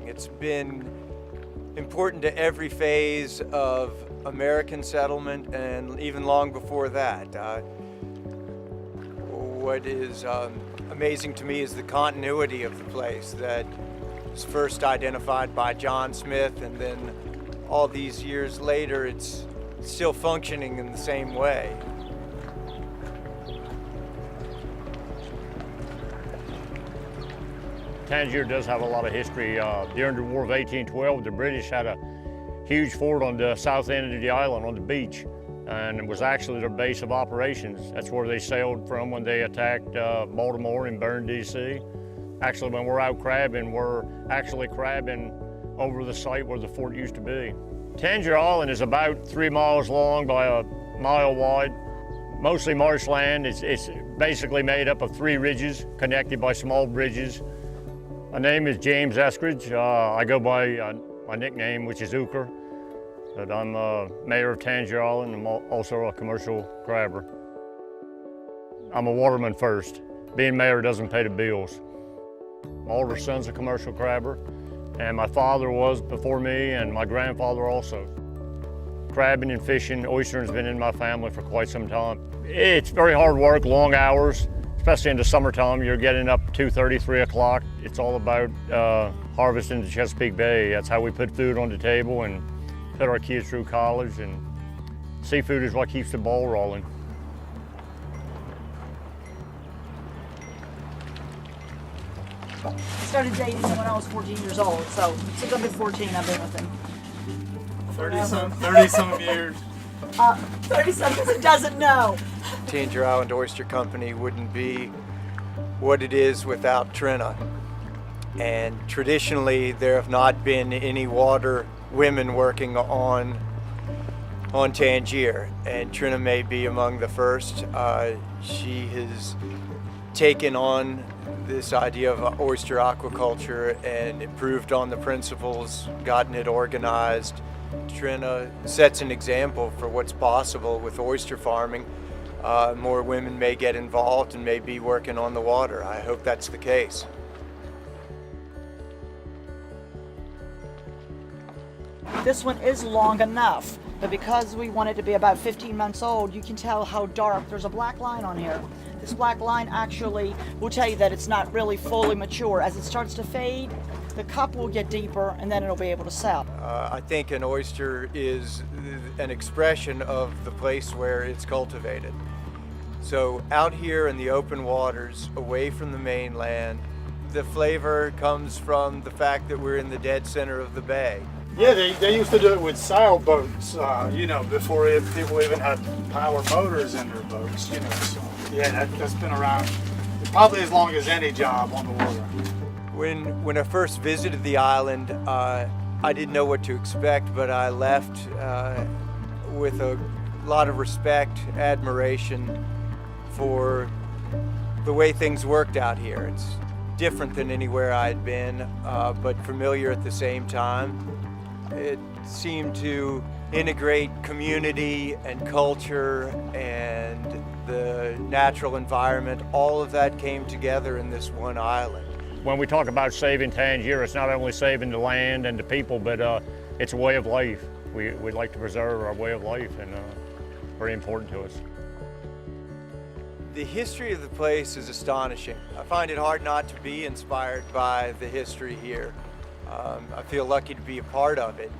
long. It's been important to every phase of American settlement and even long before that. What is amazing to me is the continuity of the place that was first identified by John Smith, and then all these years later it's still functioning in the same way. Tangier does have a lot of history. During the War of 1812, the British had a huge fort on the south end of the island on the beach, and it was actually their base of operations. That's where they sailed from when they attacked Baltimore and burned D.C. Actually, when we're out crabbing, we're actually crabbing over the site where the fort used to be. Tangier Island is about 3 miles long by a mile wide, mostly marshland. It's basically made up of 3 ridges connected by small bridges. My name is James Eskridge. I go by my nickname, which is Ooker, but I'm mayor of Tangier Island. I'm also a commercial crabber. I'm a waterman first. Being mayor doesn't pay the bills. My older son's a commercial crabber, and my father was before me, and my grandfather also. Crabbing and fishing, oystering has been in my family for quite some time. It's very hard work, long hours. Especially in the summertime, you're getting up 2:30, 3 o'clock. It's all about harvesting the Chesapeake Bay. That's how we put food on the table and put our kids through college, and seafood is what keeps the ball rolling. I started dating him when I was 14 years old, so since I've been 14, I've been with him. 30 some years. 30-some because it doesn't know. Tangier Island Oyster Company wouldn't be what it is without Trina. And traditionally, there have not been any water women working on Tangier, and Trina may be among the first. She has taken on this idea of oyster aquaculture and improved on the principles, gotten it organized. Trina sets an example for what's possible with oyster farming. More women may get involved and may be working on the water. I hope that's the case. This one is long enough, but because we want it to be about 15 months old, you can tell how dark. There's a black line on here. This black line actually will tell you that it's not really fully mature. As it starts to fade, the cup will get deeper and then it'll be able to sell. I think an oyster is an expression of the place where it's cultivated. So out here in the open waters, away from the mainland, the flavor comes from the fact that we're in the dead center of the bay. Yeah, they used to do it with sailboats, before people even had power motors in their boats, So, yeah, that's been around probably as long as any job on the water. When I first visited the island, I didn't know what to expect, but I left with a lot of respect, admiration for the way things worked out here. It's different than anywhere I'd been, but familiar at the same time. It seemed to integrate community and culture and the natural environment. All of that came together in this one island. When we talk about saving Tangier, it's not only saving the land and the people, but it's a way of life. We like to preserve our way of life, and very important to us. The history of the place is astonishing. I find it hard not to be inspired by the history here. I feel lucky to be a part of it.